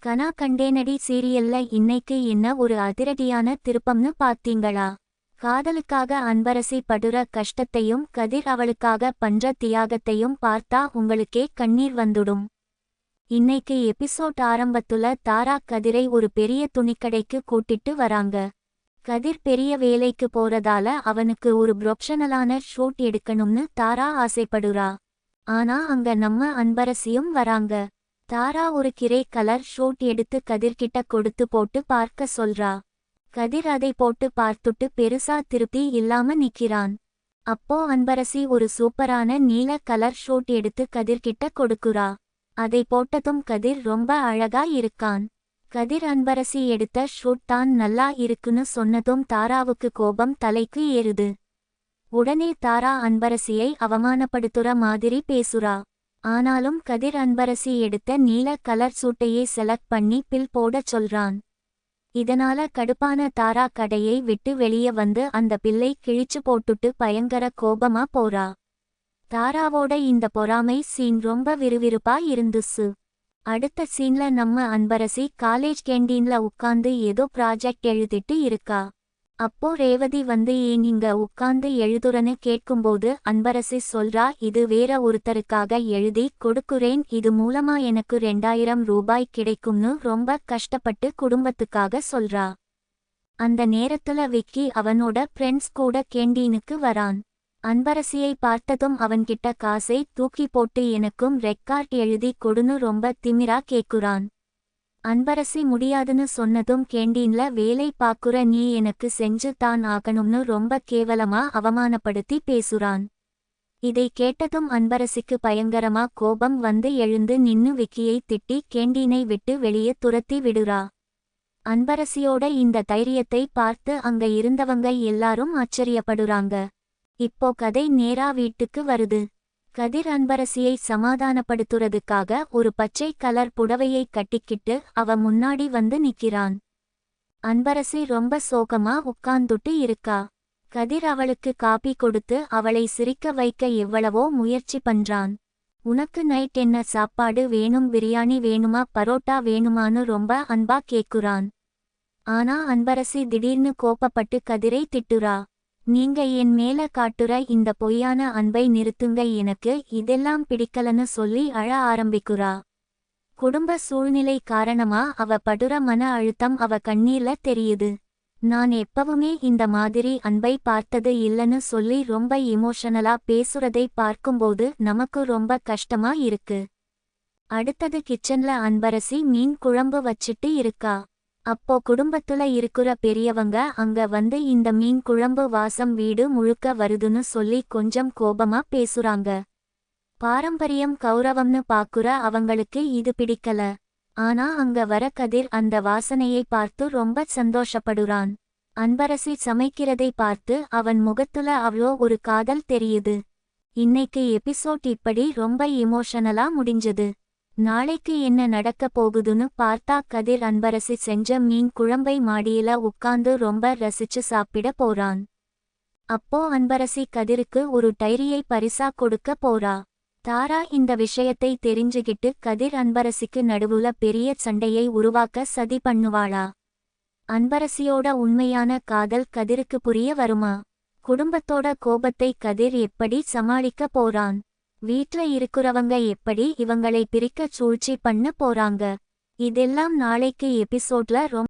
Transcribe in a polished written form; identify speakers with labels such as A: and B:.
A: கனா கண்டேனடி சீரியல்ல இன்னைக்கு என்ன ஒரு அதிரடியான திருப்பம்னு பாத்தீங்களா? காதலுக்காக அன்பரசி படுற கஷ்டத்தையும் கதிர் அவளுக்காக பண்ற தியாகத்தையும் பார்த்தா உங்களுக்கே கண்ணீர் வந்துடும். இன்னைக்கு எபிசோட் ஆரம்பத்துல தாரா கதிரை ஒரு பெரிய துணிக்கடைக்கு கூட்டிட்டு வராங்க. கதிர் பெரிய வேலைக்கு போறதால அவனுக்கு ஒரு ப்ரொஃபஷனலான ஷூட் எடுக்கணும்னு தாரா ஆசைப்படுறா. ஆனா அங்க நம்ம அன்பரசியும் வராங்க. தாரா ஒரு கிரே கலர் ஷூட் எடுத்து கதிர்கிட்ட கொடுத்து போட்டு பார்க்க சொல்றா. கதிர் அதை போட்டு பார்த்துட்டு பெருசா திருப்தி இல்லாம நிக்கிறான். அப்போ அன்பரசி ஒரு சூப்பரான நீல கலர் ஷூட் எடுத்து கதிர்கிட்ட கொடுக்குறா. அதை போட்டதும் கதிர் ரொம்ப அழகா இருக்கான். கதிர் அன்பரசி எடுத்த ஷூட் தான் நல்லா இருக்குன்னு சொன்னதும் தாராவுக்கு கோபம் தலைக்கு ஏறுது. உடனே தாரா அன்பரசியை அவமானப்படுத்துற மாதிரி பேசுறா. ஆனாலும் கதிர் அன்பரசி எடுத்த நீல கலர் சூட்டையே செலக்ட் பண்ணி பில் போடச் சொல்றான். இதனால கடுப்பான தாரா கடையை விட்டு வெளியே வந்து அந்த பில்லை கிழிச்சு போட்டுட்டு பயங்கர கோபமா போறா. தாராவோட இந்த பொறாமை சீன் ரொம்ப விறுவிறுப்பா இருந்துச்சு. அடுத்த சீன்ல நம்ம அன்பரசி காலேஜ் கேண்டீன்ல உட்காந்து ஏதோ ப்ராஜெக்ட் எழுதிட்டு இருக்கா. அப்போ ரேவதி வந்து ஏன் இங்க உட்காந்து எழுதுறன்னு கேட்கும்போது அன்பரசி சொல்றா, இது வேற ஒருத்தருக்காக எழுதி கொடுக்குறேன், இது மூலமா எனக்கு 2000 ரூபாய் கிடைக்கும்னு ரொம்ப கஷ்டப்பட்டு குடும்பத்துக்காக சொல்றா. அந்த நேரத்துல விக்கி அவனோட ஃப்ரெண்ட்ஸ் கூட கேண்டீனுக்கு வரான். அன்பரசியை பார்த்ததும் அவன்கிட்ட காசை தூக்கி போட்டு எனக்கும் ரெக்கார்ட் எழுதி கொடுன்னு ரொம்ப திமிரா கேக்குறான். அன்பரசி முடியாதுன்னு சொன்னதும் கேண்டீன்ல வேலை பாக்குற நீ எனக்கு செஞ்சு தான் ஆகணும்னு ரொம்ப கேவலமா அவமானப்படுத்தி பேசுறான். இதை கேட்டதும் அன்பரசிக்கு பயங்கரமா கோபம் வந்து எழுந்து நின்னு விக்கியை திட்டி கேண்டீனை விட்டு வெளியே துரத்தி விடுறா. அன்பரசியோட இந்த தைரியத்தை பார்த்து அங்க இருந்தவங்க எல்லாரும் ஆச்சரியப்படுறாங்க. இப்போ கதை நேரா வீட்டுக்கு வருது. கதிர் அன்பரசியை சமாதானப்படுத்துறதுக்காக ஒரு பச்சை கலர் புடவையை கட்டிக்கிட்டு அவ முன்னாடி வந்து நிக்கிறான். அன்பரசி ரொம்ப சோகமா உட்கார்ந்துட்டு இருக்கா. கதிர் அவளுக்கு காபி கொடுத்து அவளை சிரிக்க வைக்க எவ்வளவோ முயற்சி பண்றான். உனக்கு நைட் என்ன சாப்பாடு வேணும், பிரியாணி வேணுமா, பரோட்டா வேணுமான்னு ரொம்ப அன்பா கேக்குறான். ஆனா அன்பரசி திடீர்னு கோபப்பட்டு கதிரை திட்டுறா. நீங்க என் மேல காட்டுற இந்த பொய்யான அன்பை நிறுத்துங்க, எனக்கு இதெல்லாம் பிடிக்கலன்னு சொல்லி அழ ஆரம்பிக்குறா. குடும்ப சூழ்நிலை காரணமா அவ படுற மன அழுத்தம் அவ கண்ணீர்ல தெரியுது. நான் எப்பவுமே இந்த மாதிரி அன்பை பார்த்தது இல்லைன்னு சொல்லி ரொம்ப இமோஷனலா பேசுறதை பார்க்கும்போது நமக்கு ரொம்ப கஷ்டமா இருக்கு. அடுத்தது கிச்சன்ல அன்பரசி மீன் குழம்பு வச்சிட்டு இருக்கா. அப்போ குடும்பத்துல இருக்கிற பெரியவங்க அங்க வந்து இந்த மீன் குழம்பு வாசம் வீடு முழுக்க வருதுன்னு சொல்லி கொஞ்சம் கோபமா பேசுறாங்க. பாரம்பரியம் கௌரவம்னு பாக்குற அவங்களுக்கு இது பிடிக்கல. ஆனா அங்க வர கதிர் அந்த வாசனையை பார்த்து ரொம்ப சந்தோஷப்படுறான். அன்பரசி சமைக்கிறதை பார்த்து அவன் முகத்துல அவ்வளோ ஒரு காதல் தெரியுது. இன்னைக்கு எபிசோட் இப்படி ரொம்ப இமோஷனலா முடிஞ்சது. நாளைக்கு என்ன நடக்க போகுதுன்னு பார்த்தா கதிர் அன்பரசி செஞ்ச மீன் குழம்பை மாடியில உட்கார்ந்து ரொம்ப ரசிச்சு சாப்பிட போறான். அப்போ அன்பரசி கதிருக்கு ஒரு டைரியை பரிசா கொடுக்க போறா. தாரா இந்த விஷயத்தை தெரிஞ்சுகிட்டு கதிர் அன்பரசிக்கு நடுவுல பெரிய சண்டையை உருவாக்க சதி பண்ணுவாளா? அன்பரசியோட உண்மையான காதல் கதிருக்கு புரிய வருமா? குடும்பத்தோட கோபத்தை கதிர் எப்படி சமாளிக்க போறான்? வீட்ல இருக்கிறவங்க எப்படி இவங்களை பிரிக்க சூழ்ச்சி பண்ண போறாங்க? இதெல்லாம் நாளைக்கு எபிசோட்ல ரொம்ப